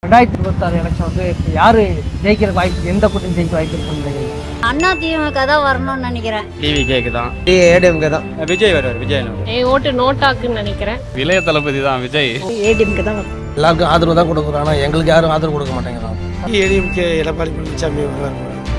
2026 election வந்து யாரு ஜெயிக்கிற வாய்ப்பு, எந்த கூட்டணி ஜெயிக்க வாய்ப்பு இருக்குன்னு அண்ணா திமுக தான் வரணும்னு நினைக்கிறேன். டிவிகேக்கு தான். ஏடிஎம்கே தான். விஜய் வருவார். விஜய் ஓட்டு நோட்டாக்குன்னு நினைக்கிறேன். இளைய தளபதி தான் விஜய். ஏடிஎம்கே தான். எல்லாருக்கும் ஆதரவு தான் கொடுக்குறோம், ஆனால் எங்களுக்கு யாரும் ஆதரவு கொடுக்க மாட்டேங்கிறாங்க. ஏடிஎம்கே எடப்பாடி பழனிசாமி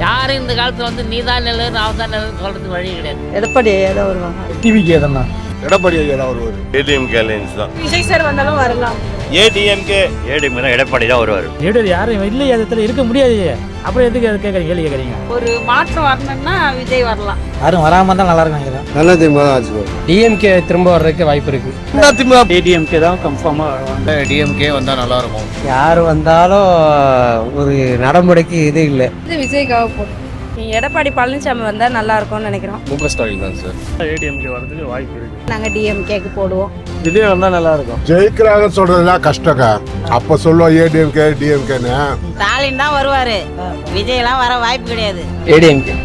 யாரும் இந்த காலத்துல வந்து நீதான் நல்லது நான் தான் நல்லது சொல்றது வழி கிடையாது. எடப்பாடி ஏதோ வருவாங்க. டிவிகே தான். எடப்பாடி தான் வருவார். ஏடிஎம்கே அலைன்ஸ் தான். விஜய் சார் வந்தாலும் வரலாம். ஏடிஎம்கே தான் எடப்பாடி தான் வருவார். லீடர் யாரும் இல்லை, இடத்துல இருக்க முடியாது. அப்புறம் எதுக்கு கேட்குறீங்க, கேள்வி கேட்குறீங்க? ஒரு மாற்றம் வரணும்னா விஜய் வரலாம். யாரும் வராமல் தான் நல்லா இருக்காங்க. நல்ல திமுக தான் ஆச்சு. டிஎம்கே திரும்ப வர்றதுக்கு வாய்ப்பு இருக்கு. டிஎம்கே தான் கன்ஃபார்மா. டிஎம்கே வந்தா நல்லா இருக்கும். யார் வந்தாலும் ஒரு நடைமுறைக்கு இது இல்லை. விஜய்க்காக போடும். எடப்பாடி பழனிசாமி வந்தா நல்லா இருக்கும்னு நினைக்கிறோம். முக ஸ்டாலின் தான் சார். ஏடிஎம்கே வரதுக்கு வாய்ப்பு இருக்கு. நாங்க டிஎம்கேக்கு போடுவோம். விஜய் வந்தா நல்லா இருக்கும். ஜெயிக்கிறாங்க சொல்றதுலாம் கஷ்டங்க. அப்ப சொல்லுவோம் ஏடிஎம்கே டிஎம்கேன்னு. ஸ்டாலின் தான் வருவாரு. விஜய் எல்லாம் வர வாய்ப்பு கிடையாது. ஏடிஎம்கே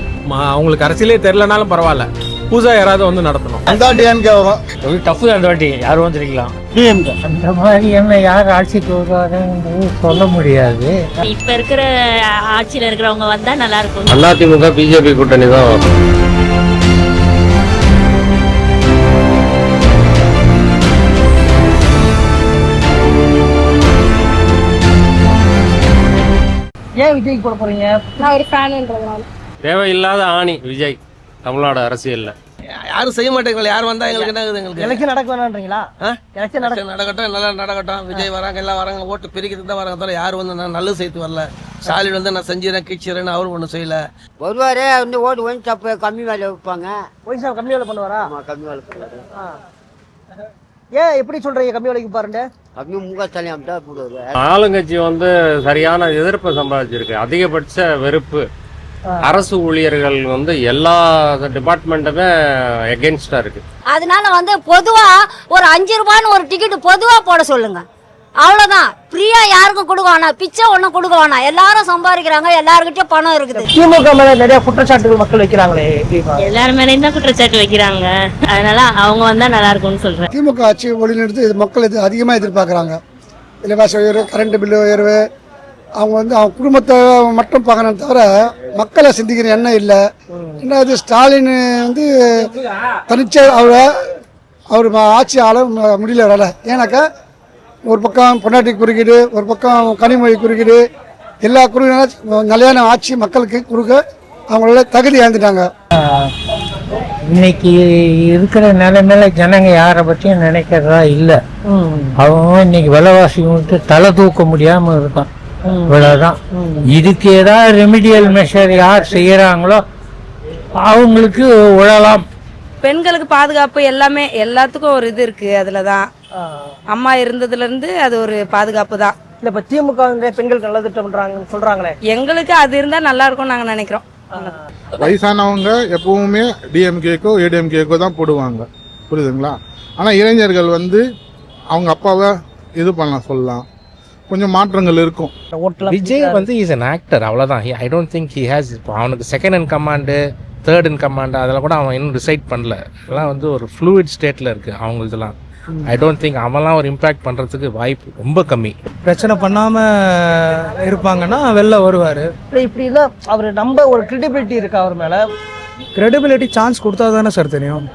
அவங்களுக்கு அரசியலே தெரியலனாலும் பரவாயில்ல, புதுசா யாராவது வந்து நடத்தணும். அந்த டிஎம்கே வரும். டஃப் தான் இந்த வாட்டி, யாரும் வந்து ஜெயிக்கலாம். டிஎம்கே அந்த மாதிரி என்ன யார் ஆட்சிக்கு வருவாங்கன்னு சொல்ல முடியாது. இப்ப இருக்கிற ஆட்சியில இருக்கிறவங்க வந்தா நல்லா இருக்கும். அதிமுக பிஜேபி கூட்டணி தான். ஏன் விஜய்க்கு போட போறீங்க? நான் ஒரு ஃபேன்ன்றதுனால. தேவையில்லாத ஆணி விஜய் தமிழ்நாடு அரசியல்ல. யாரும் செய்ய மாட்டேங்க. யார் வந்தா எங்களுக்கு என்ன ஆகுது? எங்களுக்கு எலெக்ஷன் நடக்க வேணான்றீங்களா? எலெக்ஷன் நடக்கட்டும், நல்லா நடக்கட்டும். விஜய் வராங்க, எல்லாம் வராங்க, ஓட்டு பிரிக்கிறதுக்கு தான் வராங்க. தவிர யார் வந்து நான் நல்லது செய்து வரல. ஸ்டாலின் வந்து நான் செஞ்சிடறேன் கீழ்ச்சிறேன்னு அவரும் ஒன்றும் செய்யல. வருவாரு வந்து ஓட்டு கொஞ்சம் தப்பு கம்மி வேலை வைப்பாங்க. ஒய்சா கம்மி வேலை பண்ணுவாரா? கம்மி வேலை பண்ணுவாரு. ஏன் எப்படி சொல்றீங்க கம்மி வேலைக்கு பாருங்க? கம்மி முக ஸ்டாலின் தான் போடுவாரு. ஆளுங்கட்சி வந்து சரியான எதிர்ப்பை சம்பாதிச்சிருக்கு. அதிகபட்ச வெறுப்பு. அரசு ஊழியர்கள் வந்து எல்லா டிபார்ட்மெண்ட்டுமே எகென்ஸ்டா இருக்கு. அதனால வந்து பொதுவா ஒரு 5 ரூபான்னு ஒரு டிக்கெட் பொதுவா போட சொல்லுங்க. அவ்வளவுதான். ஃப்ரீயா யாருக்கும் கொடுக்க வேணாம், பிச்சை ஒண்ணும் கொடுக்க வேணாம். எல்லாரும் சம்பாதிக்கிறாங்க, எல்லாருக்கிட்டையும் பணம் இருக்குது. திமுக மேல நிறைய குற்றச்சாட்டுகள் மக்கள் வைக்கிறாங்களே. எல்லாரும் மேலேயும் தான் குற்றச்சாட்டு வைக்கிறாங்க. அதனால அவங்க வந்தா நல்லா இருக்கும்னு சொல்றேன். திமுக ஆட்சி ஒளிநிறுத்தி மக்கள் இது அதிகமாக எதிர்பார்க்குறாங்க. விலைவாசி உயர்வு, கரண்ட் பில்லு உயர்வு. அவங்க வந்து அவங்க குடும்பத்தை மட்டும் பார்க்கணும் தவிர மக்களை சிந்திக்கிற எண்ணம் இல்லை. ரெண்டாவது ஸ்டாலின் வந்து தனிச்ச அவர் ஆட்சி ஆள முடியல வரல. ஏன்னாக்கா ஒரு பக்கம் பொன்னாட்டி குறுக்கீடு, ஒரு பக்கம் கனிமொழி குறுக்கீடு, எல்லா குறுக்கினாலும் நிலையான ஆட்சி மக்களுக்கு குறுக்க அவங்களோட தகுதி இழந்துட்டாங்க. இன்னைக்கு இருக்கிற நிலைமையில ஜனங்க யாரை பற்றியும் நினைக்கிறதா இல்லை. அவங்க இன்னைக்கு விலைவாசி விட்டு தலை தூக்க முடியாம இருக்கான். இவ்வளவுதான். இதுக்கு ஏதாவது ரெமிடியல் மெஷர் யார் செய்யறாங்களோ அவங்களுக்கு உழலாம். பெண்களுக்கு பாதுகாப்பு எல்லாமே எல்லாத்துக்கும் ஒரு இது இருக்கு. அதுலதான் அம்மா இருந்ததுல இருந்து அது ஒரு பாதுகாப்பு தான். இல்ல இப்ப திமுக வந்து பெண்களுக்கு நல்ல திட்டம் பண்றாங்கன்னு சொல்றாங்களே. எங்களுக்கு அது இருந்தா நல்லா இருக்கும் நாங்க நினைக்கிறோம். வயசானவங்க எப்பவுமே டிஎம்கேக்கோ ஏடிஎம்கேக்கோ தான் போடுவாங்க, புரியுதுங்களா? ஆனால் இளைஞர்கள் வந்து அவங்க அப்பாவை இது பண்ணலாம், சொல்லலாம். கொஞ்சம் மாற்றங்கள் இருக்கும். விஜய் வந்து இஸ் அன் ஆக்டர், அவ்வளோதான். I don't think he has. இப்போ அவனுக்கு second in command, third in command அதெல்லாம் கூட அவன் இன்னும் டிசைட் பண்ணல. அதெல்லாம் வந்து ஒரு ஃப்ளூயிட் ஸ்டேட்டில் இருக்குது அவங்களுக்குலாம். ஐ டோன்ட் திங்க் அவன்லாம் ஒரு இம்பேக்ட் பண்ணுறதுக்கு வாய்ப்பு ரொம்ப கம்மி. பிரச்சனை பண்ணாம இருப்பாங்கன்னா வெளில வருவாரு. இப்படி எல்லாம் அவர் நம்ப ஒரு கிரெடிபிலிட்டி இருக்கு அவர் மேல. கிரெடிபிலிட்டி சான்ஸ் கொடுத்தா தானே சார் தெரியும்.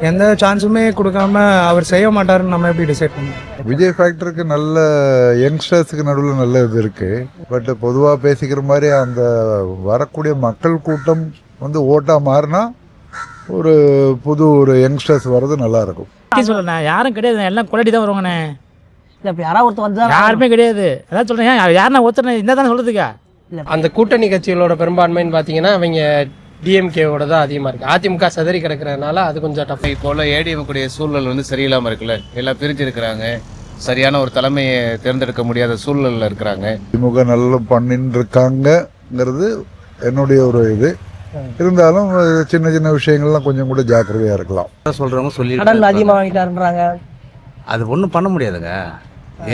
எந்த சான்ஸுமே கொடுக்காம அவர் செய்ய மாட்டாருன்னு நம்ம எப்படி டிசைட் பண்ணுவோம்? விஜய் ஃபேக்டருக்கு நல்ல யங்ஸ்டர்ஸுக்கு நடுவில் நல்ல இது இருக்குது. பட் பொதுவாக பேசிக்கிற மாதிரி அந்த வரக்கூடிய மக்கள் கூட்டம் வந்து ஓட்டாக மாறினா ஒரு புது ஒரு யங்ஸ்டர்ஸ் வர்றது நல்லாயிருக்கும். சொல்லுண்ணே, யாரும் கிடையாது, எல்லாம் குவாலிட்டி தான் வருவாங்கண்ணே. இல்ல இப்ப யாராவது ஒருத்தர் வந்து யாருமே கிடையாது. அதான் சொல்கிறேன், யாருன்னா ஒருத்தர் என்ன தானே சொல்கிறதுக்கா? அந்த கூட்டணி கட்சிகளோட பெரும்பான்மைன்னு பார்த்தீங்கன்னா அவங்க டிஎம்கேவோட தான் அதிகமாக இருக்குது. அதிமுக சதறி கிடக்கிறதுனால அது கொஞ்சம் டஃப். இப்போ உள்ள ஏடிஎம்குடைய சூழல் வந்து சரியில்லாமல் இருக்குல்ல. எல்லாம் பிரிஞ்சு இருக்கிறாங்க. சரியான ஒரு தலைமையை தேர்ந்தெடுக்க முடியாத சூழலில் இருக்கிறாங்க. திமுக நல்லா பண்ணின்னு இருக்காங்கங்கிறது என்னுடைய ஒரு இது. இருந்தாலும் சின்ன சின்ன விஷயங்கள்லாம் கொஞ்சம் கூட ஜாக்கிரதையாக இருக்கலாம். சொல்கிறவங்க சொல்லி கடன் அதிகமாக வாங்கிட்டாருன்றாங்க. அது ஒன்றும் பண்ண முடியாதுங்க.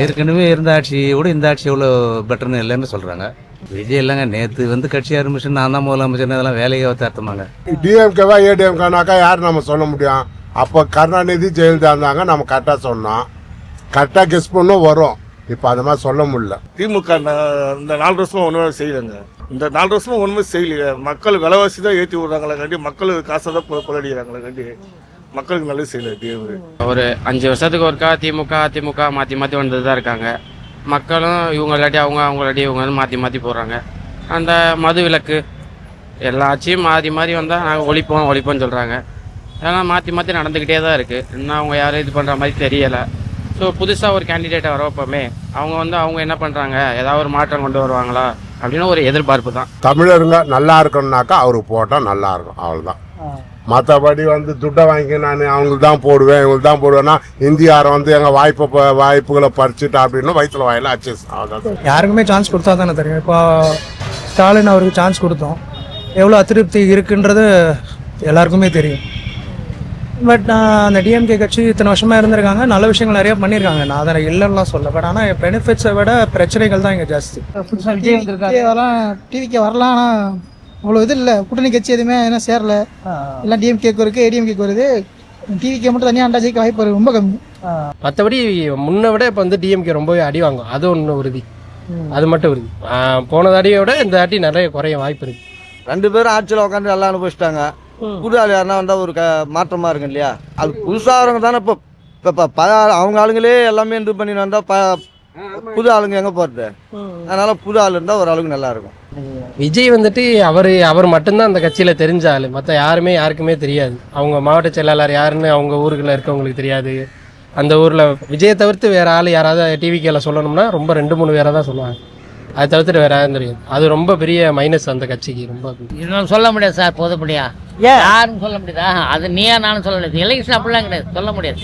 ஏற்கனவே இருந்த ஆட்சியோட இந்த ஆட்சி எவ்வளோ பெட்டர்னு எல்லாமே சொல்கிறாங்க. விஜய் இல்லைங்க, நேற்று வந்து கட்சி ஆரம்பிச்சு நான் தான் முதலமைச்சர், இதெல்லாம் வேலையை அர்த்தமாங்க. டிஎம்கேவா ஏடிஎம்கேனாக்கா யார் நம்ம சொல்ல முடியும்? அப்போ கருணாநிதி ஜெயலலிதா இருந்தாங்க, நம்ம கரெக்டாக சொன்னோம். கரெக்டாக கெஸ் பண்ணோம் வரும். இப்போ அந்த மாதிரி சொல்ல முடியல. திமுக இந்த 4 வருஷமா ஒன்றுமே செய்யலைங்க. இந்த 4 வருஷமா ஒன்றுமே செய்யலைங்க. மக்கள் விலைவாசி தான் ஏற்றி விடுறாங்களே காண்டி, மக்கள் காசை தான் கொள்ளடிக்கிறாங்களே காண்டி, மக்களுக்கு நல்லது செய்யல. ஒரு 5 வருஷத்துக்கு ஒருக்கா அதிமுக மாற்றி மாற்றி வந்துட்டு தான் இருக்காங்க. மக்களும் இவங்க இல்லாட்டி அவங்க இல்லாட்டி இவங்க வந்து மாற்றி போடுறாங்க. அந்த மது விலக்கு எல்லா ஆட்சியும் மாறி வந்தால் நாங்கள் ஒழிப்போம்னு சொல்கிறாங்க. அதெல்லாம் மாற்றி நடந்துக்கிட்டே தான் இருக்குது. இன்னும் அவங்க யாரும் இது பண்ணுற மாதிரி தெரியலை. ஸோ புதுசாக ஒரு கேண்டிடேட்டை வரப்போமே அவங்க என்ன பண்ணுறாங்க, ஏதாவது ஒரு மாற்றம் கொண்டு வருவாங்களா அப்படின்னு ஒரு எதிர்பார்ப்பு தான். தமிழருங்க நல்லா இருக்கணும்னாக்கா அவருக்கு போட்டால் நல்லா இருக்கும், அவ்வளோதான். மற்றபடி துட்டை வாங்கி நான் அவங்களுக்கு தான் போடுவேன் இவங்களுக்கு தான் போடுவேன்னா இந்தியாரை எங்கள் வாய்ப்புகளை பறிச்சுட்டா அப்படின்னு வயிற்றுல வாயில அச்சு. அவ்வளோதான். யாருக்குமே சான்ஸ் கொடுத்தா தானே தெரியும். இப்போ ஸ்டாலின் அவருக்கு சான்ஸ் கொடுத்தோம், எவ்வளோ அதிருப்தி இருக்குன்றது எல்லாருக்குமே தெரியும். பட் அந்த டிஎம்கே கட்சி இத்தனை வருஷமாக இருந்திருக்காங்க, நல்ல விஷயங்கள் நிறையா பண்ணியிருக்காங்க. நான் அதை இல்லைன்னா சொல்ல. பட் ஆனால் பெனிஃபிட்ஸை விட பிரச்சனைகள் தான் இங்கே ஜாஸ்தி. புதுசாக விஜய் வந்திருக்காரு, வரலாம் டிவிக்கு வரலாம். ஆனால் அவ்வளோ இது இல்லை, கூட்டணி கட்சி எதுவுமே என்ன சேரல. எல்லாம் டிஎம்கேக்கு இருக்குது, ஏடிஎம்கேக்கு வருது. டிவிக்கே மட்டும் தனியாக அண்டாஜிக்கு வாய்ப்பு ரொம்ப கம்மி. மற்றபடி முன்னை விட இப்போ டிஎம்கே ரொம்பவே அடி வாங்கும், அது ஒன்று உறுதி. அது மட்டும் உறுதி. போன தாடியை விட இந்த தாட்டி நிறைய குறைய வாய்ப்பு இருக்குது. 2 பேரும் ஆட்சியில் உட்காந்து எல்லாம் அனுபவிச்சிட்டாங்க. புது ஆள் யாருன்னா வந்தால் ஒரு மாற்றமாக இருக்கும் இல்லையா? அது புதுசாக ஆளுங்க தானே இப்போ அவங்க ஆளுங்களே எல்லாமே இது பண்ணி வந்தால் புது ஆளுங்க எங்கே போகிறது? அதனால் புது ஆள் இருந்தால் ஒரு ஆளுக்கு நல்லாயிருக்கும். விஜய் அவர் மட்டும்தான் அந்த கட்சியில் தெரிஞ்ச ஆள். மற்ற யாருக்குமே தெரியாது. அவங்க மாவட்ட செயலாளர் யாருன்னு அவங்க ஊருக்குள்ள இருக்கவங்களுக்கு தெரியாது. அந்த ஊரில் விஜயை தவிர்த்து வேறு ஆள் யாராவது டிவிக்கேல சொல்லணும்னா ரொம்ப 2-3 பேரை தான் சொல்லுவாங்க. அதை தவிர்த்துட்டு வேற யாரும் தெரியாது. அது ரொம்ப பெரிய மைனஸ் அந்த கட்சிக்கு. ரொம்ப இன்னும் சொல்ல முடியாது சார், போதப்படியா யாரும் சொல்ல முடியாதா? அது நீயா நானும் சொல்ல முடியாது. எலெக்ஷன் அப்படிலாம் கிடையாது, சொல்ல முடியாது.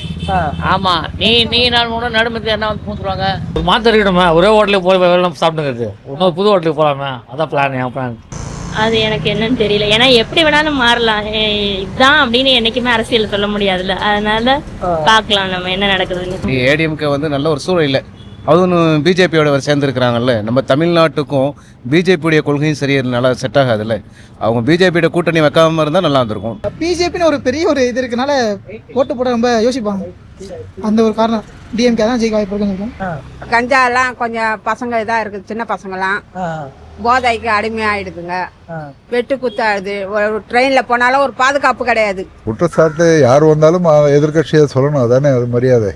ஆமா, நீ நான் கூட நடுமத்தி என்ன பூத்துருவாங்க. ஒரு மாத்திரிக்கிட்டோமா, ஒரே ஹோட்டலுக்கு போய் வெள்ளம் சாப்பிட்டுங்கிறது, இன்னொரு புது ஹோட்டலுக்கு போகலாமே, அதான் பிளான். அது எனக்கு என்னன்னு தெரியல. ஏன்னா எப்படி வேணாலும் மாறலாம், இதுதான் அப்படின்னு என்னைக்குமே அரசியல் சொல்ல முடியாதுல்ல. அதனால பார்க்கலாம் நம்ம என்ன நடக்குதுன்னு. ஏடிஎம்கே நல்ல ஒரு சூழல் இல்லை. அதுவும் பிஜேபியோட சேர்ந்துருக்கிறாங்கல்ல. நம்ம தமிழ்நாட்டுக்கும் பிஜேபியுடைய கொள்கையும் சரியா நல்லா செட் ஆகாதுல்ல. அவங்க பிஜேபியோட கூட்டணி வைக்காம இருந்தால் நல்லா இருந்திருக்கும். பிஜேபின்னு ஒரு பெரிய ஒரு இது இருக்கனால ஓட்டு போட ரொம்ப யோசிப்பாங்க. அந்த ஒரு காரணம் டிஎம்கே தான் ஜெயிக்க வாய்ப்பு இருக்குன்னு. கஞ்சாலாம் கொஞ்சம் பசங்க இதாக இருக்குது, சின்ன பசங்களாம் போதைக்கு அடிமையாயிடுதுங்க. வெட்டு குத்தாடுது. ஒரு ட்ரெயினில் போனாலும் ஒரு பாதுகாப்பு கிடையாது. குற்றச்சாட்டு யார் வந்தாலும் எதிர்கட்சியை சொல்லணும், அதானே அது மரியாதை.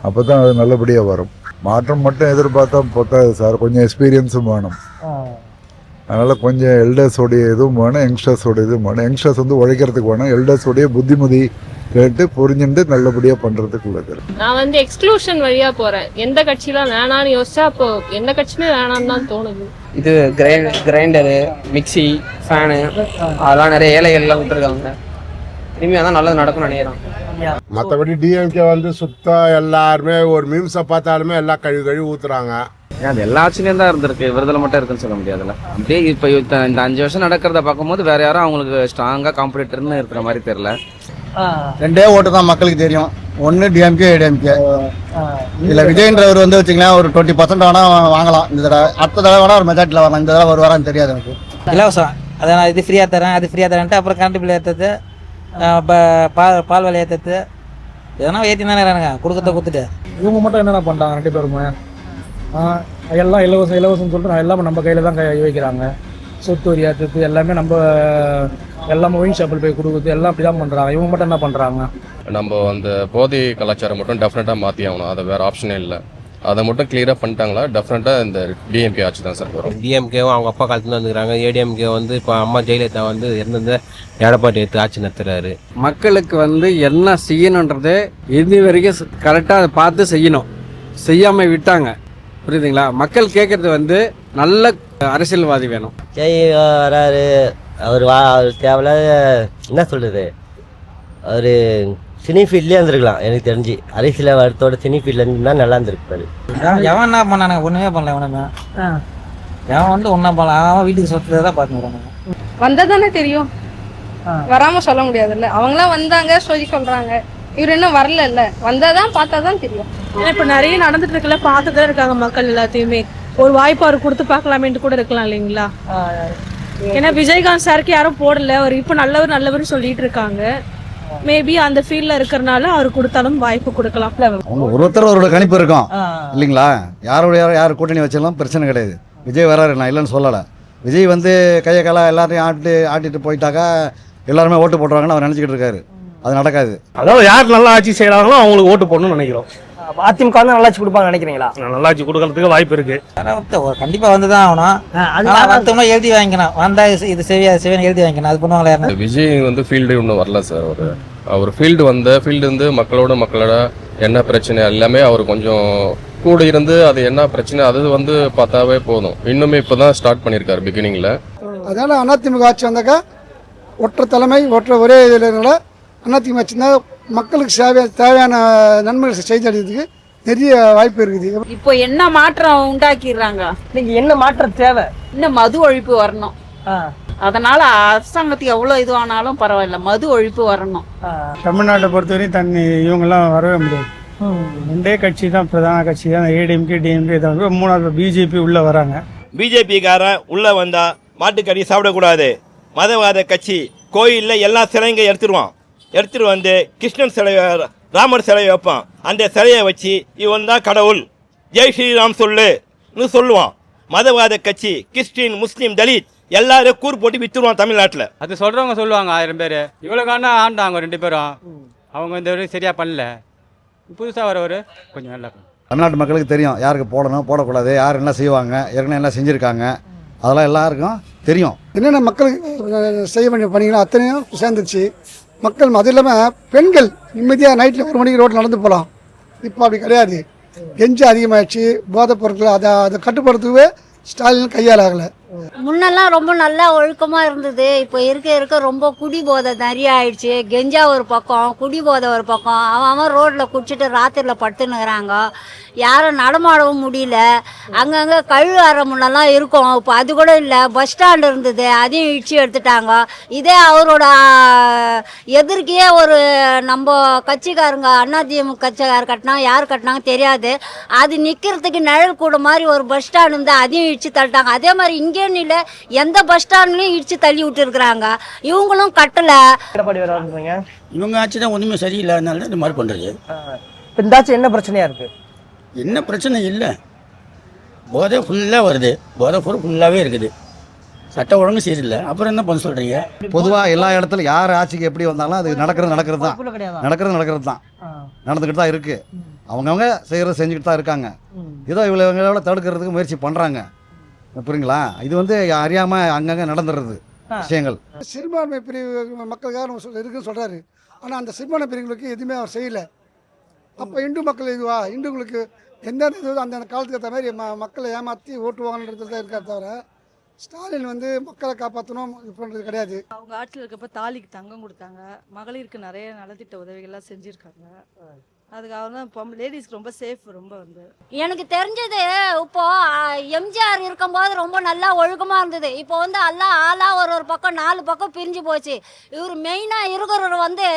அப்போ தான் அது நல்லபடியாக வரும். மாற்றம் மட்டும் எதிர்பார்த்தா போத்தாது சார், கொஞ்சம் எக்ஸ்பீரியன்ஸும் வேணும். அதனால் கொஞ்சம் எல்டர்ஸோடைய இதுவும் வேணும், யங்ஸ்டர்ஸோட இதுவும் வேணும். யங்ஸ்டர்ஸ் உழைக்கிறதுக்கு வேணும், எல்டர்ஸோடைய புத்திமதி கேட்டு புரிஞ்சுட்டு நல்லபடியாக பண்ணுறதுக்கு உள்ளது. நான் எக்ஸ்க்ளூஷன் வழியாக போகிறேன். எந்த கட்சியெலாம் வேணான்னு யோசிச்சா அப்போ எந்த கட்சியுமே வேணான்னு தான் தோணுது. இது கிரைண்டரு, மிக்சி, ஃபேனு அதெல்லாம் நிறைய ஏழைகள்லாம் விட்டுருக்காங்க. இனிமேல் தான் நல்லது நடக்கும்னு நினைக்கிறேன். மற்றபடி டிஎம்கே சுத்தம் எல்லாருமே ஒரு மீம்ஸை பார்த்தாலுமே எல்லாம் கழுவி ஊற்றுறாங்க. அது எல்லா ஆட்சியிலையும் தான் இருந்திருக்கு, விருதில் மட்டும் இருக்குன்னு சொல்ல முடியாதுல்ல. அப்படியே இப்போ இந்த 5 வருஷம் நடக்கிறத பார்க்கும்போது வேற யாரும் அவங்களுக்கு ஸ்ட்ராங்காக காம்படிட்டர்னு இருக்கிற மாதிரி தெரியல. 2 ஓட்டு தான் மக்களுக்கு தெரியும், ஒன்று டிஎம்கே ஏடிஎம்கே. இதில் விஜயன்றவர் வச்சுக்கலாம் ஒரு 20% வேணால் வாங்கலாம். இந்த தடவை அடுத்த தடவை வேணால் ஒரு மெஜாரிட்டியில் வரலாம். இந்த தடவை வரான்னு தெரியாது எனக்கு. இலவசம் அதான், இது ஃப்ரீயாக தரேன் அது ஃப்ரீயாக தரேன்ட்டு அப்புறம் கரண்ட் பில் ஏற்றுறது, பால் விலை ஏற்றுறது, எதனா ஏற்றி தானே இருக்காங்க. கொடுத்துட்டு இவங்க மட்டும் என்னென்ன பண்ணுறாங்க 2 பேருமே? எல்லாம் இலவசம் சொல்லிட்டு எல்லாமே நம்ம கையில் தான் வைக்கிறாங்க. சொத்து வரி ஏற்றுறது எல்லாமே நம்ம எல்லாமே ஒயின் ஷாப்பில் போய் கொடுக்குறது எல்லாம் அப்படி தான் பண்ணுறாங்க. இவங்க மட்டும் என்ன பண்ணுறாங்க? நம்ம அந்த போதை கலாச்சாரம் மட்டும் டெஃபினட்டாக மாற்றி ஆகணும். அது வேறு ஆப்ஷனே இல்லை. அதை மட்டும் கிளியராக பண்ணிட்டாங்களா டெஃபினட்டாக இந்த டிஎம்கே ஆட்சி தான் சார் வரும். டிஎம்கேவும் அவங்க அப்பா காலத்துல வந்துக்கிறாங்க. ஏடிஎம்கே இப்போ அம்மா ஜெயலலிதா இருந்த எடப்பாடி எடுத்து ஆட்சி நடத்துறாரு. மக்களுக்கு என்ன செய்யணுன்றது இது வரைக்கும் கரெக்டாக அதை பார்த்து செய்யணும், செய்யாமல் விட்டாங்க. புரியுதுங்களா? மக்கள் கேட்கறது நல்ல அரசியல்வாதி வேணும். வராரு அவர் தேவையில்லாத என்ன சொல்றது, அவர் சினி ஃபீல்ட்லேயே இருந்திருக்கலாம். எனக்கு தெரிஞ்சு அரசியல் வரத்தோட சினி ஃபீல்ட்ல இருந்தா நல்லா இருந்திருக்காரு. எவன் என்ன பண்ணானுங்க? ஒன்றுமே பண்ணல. எவனுமே எவன் ஒன்றா பண்ணலாம். அவன் வீட்டுக்கு சொத்து தான் பார்த்துக்கிறாங்க. வந்தால் தானே தெரியும், வராமல் சொல்ல முடியாதுல்ல. அவங்களாம் வந்தாங்க சொல்லி சொல்கிறாங்க, இவர் இன்னும் வரல இல்லை. வந்தால் தான் பார்த்தா தான் தெரியும். இப்போ நிறைய நடந்துட்டு இருக்குல்ல, பார்த்துட்டு தான் இருக்காங்க மக்கள் எல்லாத்தையுமே. ஒரு வாய்ப்பு அவர் கொடுத்து பார்க்கலாமேன்ட்டு கூட இருக்கலாம் இல்லைங்களா? ஏன்னா விஜயகாந்த் சாருக்கு யாரும் போடல, அவர் இப்போ நல்லவர் சொல்லிட்டு இருக்காங்க. மேபி அந்த ஃபீல்டில் இருக்கிறனால அவர் கொடுத்தாலும் வாய்ப்பு கொடுக்கலாம். அவங்க ஒருத்தர் அவரோட கணிப்பு இருக்கும் இல்லைங்களா? யார் கூட்டணி வச்சாலும் பிரச்சனை கிடையாது. விஜய் வராரு, நான் இல்லைன்னு சொல்லலை. விஜய் வந்து கையை காலை எல்லாரையும் ஆட்டிட்டு போயிட்டாக்கா எல்லாருமே ஓட்டு போட்டுருவாங்கன்னு அவர் நினச்சிக்கிட்டு இருக்காரு. அது நடக்காது. அதாவது யார் நல்லா ஆட்சி செய்கிறாங்களோ அவங்களுக்கு ஓட்டு போடணும்னு நினைக்கிறோம். அதிமுக வந்து நல்லாட்சி கொடுப்பாங்க நினைக்கிறீங்களா? நல்லாட்சி கொடுக்கறதுக்கு வாய்ப்பு இருக்கு. கண்டிப்பா வந்துதான் ஆகணும். மற்றவங்க எழுதி வாங்கிக்கணும். வந்தா இது செவியான எழுதி வாங்கிக்கணும். அது பண்ணுவாங்களா யாருன்னா? விஜய் வந்து ஃபீல்டு இன்னும் வரல சார். அவர் ஃபீல்டு வந்து மக்களோட என்ன பிரச்சனை எல்லாமே அவர் கொஞ்சம் கூட இருந்து அது என்ன பிரச்சனை அது வந்து பார்த்தாவே போதும். இன்னுமே இப்போதான் ஸ்டார்ட் பண்ணியிருக்காரு பிகினிங்ல. அதனால அதிமுக ஆட்சி வந்தாக்கா ஒற்றை தலைமை ஒரே இதில் அதிமுக ஆட்சினா மக்களுக்கு தேவையான நன்மைகள் செய்ததுக்கு நிறைய வாய்ப்பு இருக்குது. இப்போ என்ன மாற்றம் உண்டாக்கிடுறாங்க? நீங்க என்ன மாற்றம் தேவை? இன்னும் மது ஒழிப்பு வரணும். அதனால அரசாங்கத்துக்கு எவ்வளவு இது ஆனாலும் பரவாயில்ல, மது ஒழிப்பு வரணும். தமிழ்நாட்டை பொறுத்தவரையும் இவங்கெல்லாம் வரவே முடியாது. 2 கட்சி தான் பிரதான கட்சி தான், ஏடிஎம்கே டிஎம்கே தான். 3வது பிஜேபி உள்ள வராங்க. பிஜேபிக்காரன் உள்ள வந்தா மாட்டுக்கறி சாப்பிடக்கூடாது. மதவாத கட்சி கோயிலில் எல்லா சிலைங்க எடுத்துட்டு வந்து கிருஷ்ணன் சிலை ராமர் சிலையை வைப்பான். அந்த சிலையை வச்சு இவன் தான் கடவுள் ஜெய் ஸ்ரீராம் சொல்லுன்னு சொல்லுவான். மதவாத கட்சி கிறிஸ்டின் முஸ்லீம் தலித் எல்லாரும் கூறு போட்டு வித்துருவான் தமிழ்நாட்டில். அது சொல்கிறவங்க சொல்லுவாங்க 1000 பேர். இவ்வளோக்கான ஆண்டாங்க 2 பேரும். அவங்க இந்த வரையும் சரியாக பண்ணல. புதுசாக வரவர் கொஞ்சம் நல்லா தமிழ்நாட்டு மக்களுக்கு தெரியும் யாருக்கு போடணும் போடக்கூடாது, யார் என்ன செய்வாங்க, ஏற்கனவே என்ன செஞ்சுருக்காங்க, அதெல்லாம் எல்லாருக்கும் தெரியும். என்னென்ன மக்களுக்கு செய்ய வேண்டிய பணிகளோ அத்தனையும் சேர்ந்துருச்சு. மக்கள் அது இல்லாமல் பெண்கள் நிம்மதியாக நைட்டில் 1 மணிக்கு ரோட்டில் நடந்து போகலாம். இப்போ அப்படி கிடையாது. கெஞ்சு அதிகமாகிடுச்சு. போதைப் பொருட்கள் அதை கட்டுப்படுத்தவே ஸ்டாலின் கையால் ஆகலை. முன்னெல்லாம் ரொம்ப நல்லா ஒழுக்கமா இருந்தது. இப்போ இருக்க ரொம்ப குடி போதை நிறைய ஆயிடுச்சு. கெஞ்சா ஒரு பக்கம், குடி போதை ஒரு பக்கம். அவன் ரோட்ல குடிச்சிட்டு ராத்திரில படுத்துன்னுக்குறாங்க. யாரும் நடமாடவும் முடியல. அங்கங்கே கழுவு அறை முன்னெல்லாம் இருக்கும், இப்போ அது கூட இல்லை. பஸ் ஸ்டாண்டு இருந்தது, அதையும் இடிச்சு எடுத்துட்டாங்க. இதே அவரோட எதிர்க்கையே ஒரு நம்ம கட்சிக்காரங்க அதிமுக கட்சிக்காரர் கட்டினா யார் கட்டினாங்க தெரியாது. அது நிற்கிறதுக்கு நிழல் கூட மாதிரி ஒரு பஸ் ஸ்டாண்ட் இருந்து அதையும் இடிச்சு தள்ளிட்டாங்க. அதே மாதிரி இங்கே இல்லை, எந்த பஸ் ஸ்டாண்ட்லையும் இடிச்சு தள்ளி விட்டு இருக்கிறாங்க. இவங்களும் கட்டல. இவங்க ஆட்சி தான் ஒண்ணுமே சரியில்லை. அதனால தான் இந்த மாதிரி பண்றது. இந்த ஆட்சி என்ன பிரச்சனையா இருக்கு? என்ன பிரச்சனை இல்லை. போதை ஃபுல்லாக வருது. போதை பொருள் ஃபுல்லாகவே இருக்குது. சட்ட ஒழுங்கு சரியில்லை. அப்புறம் என்ன பண்ண சொல்றீங்க? பொதுவாக எல்லா இடத்துல யார் ஆட்சிக்கு எப்படி வந்தாலும் அது நடக்கிறது தான் நடந்துக்கிட்டு தான் இருக்குது. அவங்கவுங்க செய்கிறத செஞ்சுக்கிட்டு தான் இருக்காங்க. ஏதோ இவ்வளோ தடுக்கிறதுக்கு முயற்சி பண்ணுறாங்க. புரியுங்களா? இது வந்து அறியாமல் அங்கங்கே நடந்துடுறது விஷயங்கள். சிறுபான்மை பிரிவு மக்களுக்காக இருக்குன்னு சொல்கிறாரு. ஆனால் அந்த சிறுபான்மை பிரிவுகளுக்கு எதுவுமே அவர் செய்யலை. அப்போ இந்து மக்கள் இதுவா? இந்துங்களுக்கு எந்தெந்த இது அந்த காலத்துக்கு ஏற்ற மாதிரி மக்களை ஏமாற்றி ஓட்டுவாங்கன்றது தான் இருக்கா தவிர ஸ்டாலின் வந்து மக்களை காப்பாற்றணும் பண்ணுறது கிடையாது. அவங்க ஆட்சியில் இருக்கப்போ தாலிக்கு தங்கம் கொடுத்தாங்க. மகளிருக்கு நிறைய நலத்திட்ட உதவிகள்லாம் செஞ்சுருக்காங்க. அதுக்காக தான் லேடிஸ்க்கு ரொம்ப சேஃப். ரொம்ப வந்து எனக்கு தெரிஞ்சது இப்போ எம்ஜிஆர் இருக்கும்போது ரொம்ப நல்லா ஒழுக்கமாக இருந்தது. இப்போ வந்து எல்லாம் ஆளாக ஒரு பக்கம் 4 பக்கம் பிரிஞ்சு போச்சு. இவர் மெயினாக இருக்கிறவர் வந்து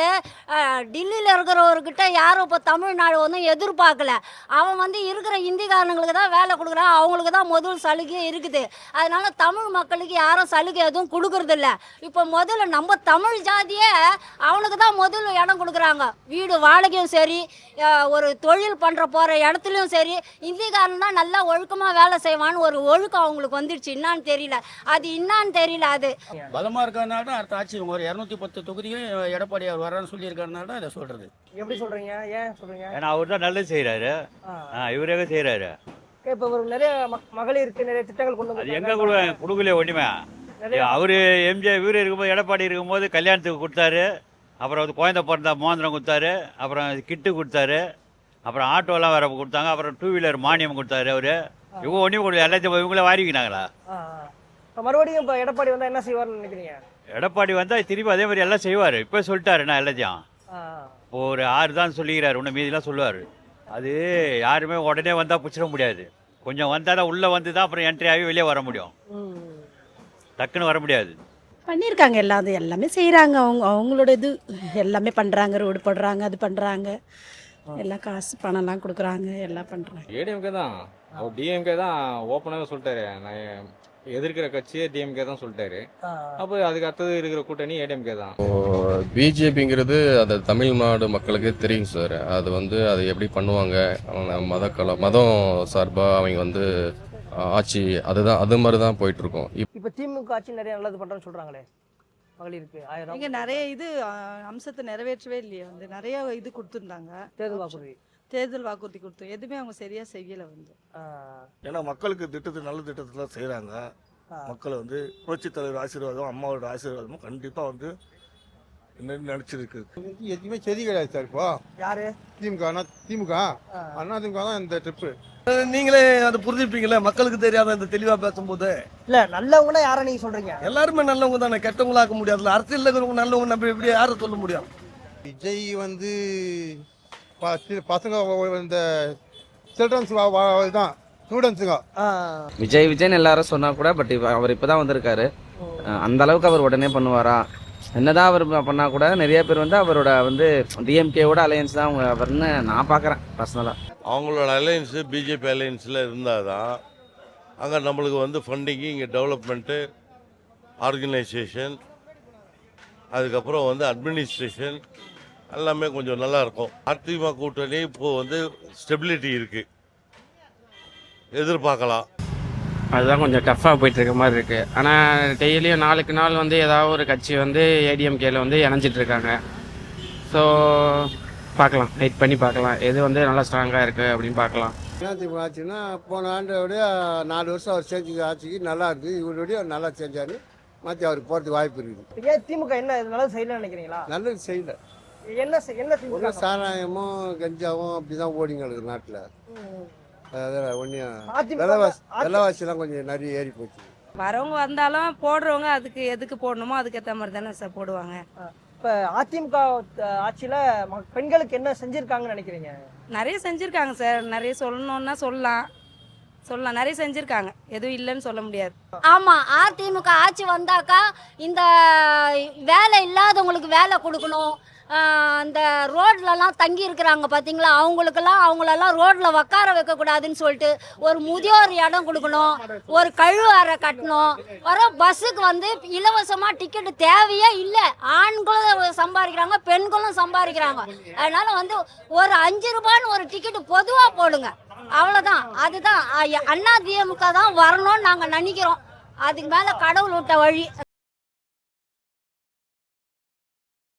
டில்லியில் இருக்கிறவர்கிட்ட யாரும் இப்போ தமிழ்நாடு வந்து எதிர்பார்க்கல. அவன் வந்து இருக்கிற இந்திக்காரங்களுக்கு தான் வேலை கொடுக்குறான். அவங்களுக்கு தான் முதல் சலுகை இருக்குது. அதனால தமிழ் மக்களுக்கு யாரும் சலுகை எதுவும் கொடுக்கறதில்ல. இப்போ முதல்ல நம்ம தமிழ் ஜாதியே அவனுக்கு தான் முதல் இடம் கொடுக்குறாங்க. வீடு வாடகையும் சரி, ஒரு தொழில் போகிற இடத்துலையும் சரி, இந்திக்காரன் தான் நல்லா ஒழுக்கமாக வேலை செய்வான்னு ஒரு ஒழுக்கம் அவங்களுக்கு வந்துடுச்சு. என்னான்னு தெரியல. அது பலமாக இருக்கிறதுனால தான் அடுத்த ஆட்சி ஒரு 210 தொகுதியும் எடப்பாடி அவர் வரான்னு சொல்லியிருக்கிறதுனால தான் இதை சொல்கிறது. எப்படி சொல்கிறீங்க? ஏன் சொல்கிறீங்க? ஏன்னா அவர் தான் நல்லது செய்கிறாரு. இவரே செய்கிறாரு. இப்போ ஒரு நிறைய மகளிருக்கு நிறைய திட்டங்கள் கொண்டு அது எங்கே கொடுக்கல ஒன்றுமே. அவர் எம்ஜிஆர் இவர் இருக்கும்போது எடப்பாடி இருக்கும்போது கல்யாணத்துக்கு கொடுத்தாரு. அப்புறம் அது குழந்தை பிறந்தா மோந்திரம் கொடுத்தாரு. அப்புறம் கிட்டு கொடுத்தாரு. அப்புறம் ஆட்டோலாம் வேறு கொடுத்தாங்க. அப்புறம் 2 வீலர் மானியம் கொடுத்தாரு. அவர் இவங்க ஒன்றும் கொடுக்கல. எல்லாத்தையும் இவங்களே வாரிக்கினாங்களா? மறுபடியும் இப்போ எடப்பாடி வந்தால் என்ன செய்வார்னு நினைக்கிறீங்க? எடப்பாடி வந்தால் திருப்பி அதே மாதிரி எல்லாம் செய்வார். இப்போ சொல்லிட்டாரு நான் எல்லாத்தையும். ஒரு 6 தான் சொல்லிக்கிறாரு. இன்னும் மீதிலாம் சொல்லுவார். அது யாருமே உடனே வந்தால் பிடிச்சிட முடியாது. கொஞ்சம் வந்தால் தான் உள்ளே வந்து தான் அப்புறம் என்ட்ரி ஆகி வெளியே வர முடியும். டக்குன்னு வர முடியாது. பண்ணியிருக்காங்க. எல்லாமே செய்கிறாங்க. அவங்களோட இது எல்லாமே பண்ணுறாங்க. ரோடு போடுறாங்க, அது பண்ணுறாங்க. எல்லாம் காசு பணம்லாம் கொடுக்குறாங்க, எல்லாம் பண்ணுறாங்க. ஏடிஎம்கே தான். அவர் டிஎம்கே தான் ஓப்பனாகவே சொல்லிட்டாரு. நான் எதிர்க்கிற கட்சியே டிஎம்கே தான் சொல்லிட்டாரு. அப்போ அதுக்கு அடுத்தது இருக்கிற கூட்டணி ஏடிஎம்கே தான். பிஜேபிங்கிறது அது தமிழ்நாடு மக்களுக்கு தெரியும் சார். அது வந்து அதை எப்படி பண்ணுவாங்க, அவங்க மதம் சார்பாக அவங்க வந்து ஆட்சி அதுதான் அது மாதிரி தான் போயிட்டு இருக்கோம். இப்போ திமுக ஆட்சி நிறைய நல்லது பண்ணுறோன்னு சொல்கிறாங்களே, மகளிருக்கு 1000. இங்கே நிறைய இது அம்சத்தை நிறைவேற்றவே இல்லையே, வந்து நிறைய இது கொடுத்துருந்தாங்க. தேர்தல் வாக்குறுதி கொடுத்தோம், எதுவுமே அவங்க சரியா செய்யலை வந்து. ஏன்னா மக்களுக்கு நல்ல திட்டத்தெல்லாம் செய்கிறாங்க. மக்களை வந்து புரட்சித் தலைவர் ஆசீர்வாதம், அம்மாவோட ஆசீர்வாதமும் கண்டிப்பாக வந்து நினச்சிருக்கு. எதுவுமே சரி கிடையாது சார். இப்போ யாரு திமுக அண்ணா திமுக தான் இந்த ட்ரிப்பு. நீங்களே அதை புரிஞ்சுப்பீங்களே, மக்களுக்கு தெரியாத இந்த தெளிவா பேசும்போது. இல்ல நல்லவங்கன்னா யாரை நீங்க சொல்றீங்க? எல்லாருமே நல்லவங்க தானே, கெட்டவங்களாக்க முடியாதுல்ல. அரசியல் இருக்கிறவங்க நல்லவங்க நம்ம எப்படி யாரை சொல்ல முடியும்? விஜய் வந்து பசங்க இந்த சில்ட்ரன்ஸ் தான் ஸ்டூடெண்ட்ஸுங்க. விஜய்னு எல்லாரும் சொன்னா கூட, பட் அவர் இப்பதான் வந்திருக்காரு. அந்த அளவுக்கு அவர் உடனே பண்ணுவாரா? என்னதான் அவர் பண்ணா கூட நிறைய பேர் வந்து அவரோட வந்து டிஎம்கேவோட அலையன்ஸ் தான் அவர்னு நான் பார்க்குறேன் பர்சனலாக. அவங்களோட அலையன்ஸு பிஜேபி அலையன்ஸில் இருந்தால் தான் அங்கே நம்மளுக்கு வந்து ஃபண்டிங்கு, இங்கே டெவலப்மெண்ட்டு, ஆர்கனைசேஷன், அதுக்கப்புறம் வந்து அட்மினிஸ்ட்ரேஷன் எல்லாமே கொஞ்சம் நல்லாயிருக்கும். அதிமுக கூட்டணி இப்போது வந்து ஸ்டெபிலிட்டி இருக்குது, எதிர்பார்க்கலாம். அதுதான் கொஞ்சம் டஃப்பாக போயிட்டுருக்க மாதிரி இருக்குது. ஆனால் டெய்லியும் நாளுக்கு நாள் வந்து ஏதாவது ஒரு கட்சி வந்து ஏடிஎம்கேல வந்து இணைஞ்சிட்ருக்காங்க. ஸோ பார்க்கலாம், வெயிட் பண்ணி பார்க்கலாம் எது வந்து நல்லா ஸ்ட்ராங்காக இருக்குது அப்படின்னு பார்க்கலாம். அதிமுக ஆச்சுன்னா போன ஆண்டோடைய 4 வருஷம் அவர் செஞ்சு ஆட்சிக்கு நல்லா இருக்குது. இவருடைய நல்லா செஞ்சாரு, மாற்றி அவருக்கு போகிறதுக்கு வாய்ப்பு இருக்குது. ஏன் திமுக என்ன நல்லது செய்யலன்னு நினைக்கிறீங்களா? நல்லது செய்யல. என்ன சாராயமும் கஞ்சாவும் அப்படிதான் ஓடிங்க இருக்குது நாட்டில். அதெல்லாம் ஒன்றும் விலைவாசிலாம் கொஞ்சம் நிறைய ஏறி போச்சு. வரவங்க வந்தாலும் போடுறவங்க அதுக்கு எதுக்கு போடணுமோ அதுக்கேற்ற மாதிரி தானே சார் போடுவாங்க. இப்போ அதிமுக ஆட்சியில் பெண்களுக்கு என்ன செஞ்சுருக்காங்கன்னு நினைக்கிறீங்க? நிறைய செஞ்சுருக்காங்க சார், நிறைய சொல்லணுன்னா சொல்லலாம், நிறைய செஞ்சுருக்காங்க, எதுவும் இல்லைன்னு சொல்ல முடியாது. ஆமாம், அதிமுக ஆட்சி வந்தாக்கா இந்த வேலை இல்லாதவங்களுக்கு வேலை கொடுக்கணும். அந்த ரோட்லலாம் தங்கி இருக்கிறாங்க பார்த்தீங்களா, அவங்களெல்லாம் ரோட்டில் உட்கார வைக்கக்கூடாதுன்னு சொல்லிட்டு ஒரு முதியோர் இடம் கொடுக்கணும், ஒரு கழுவாரை கட்டணும். வர பஸ்ஸுக்கு வந்து இலவசமாக டிக்கெட்டு தேவையே இல்லை. ஆண்களும் சம்பாதிக்கிறாங்க, பெண்களும் சம்பாதிக்கிறாங்க. அதனால் வந்து ஒரு 5 ரூபான்னு ஒரு டிக்கெட்டு பொதுவாக போடுங்க, அவ்வளோதான். அதுதான் அண்ணா திமுக தான் வரணும்னு நாங்கள் நினைக்கிறோம். அதுக்கு மேலே கடவுள் விட்ட வழி.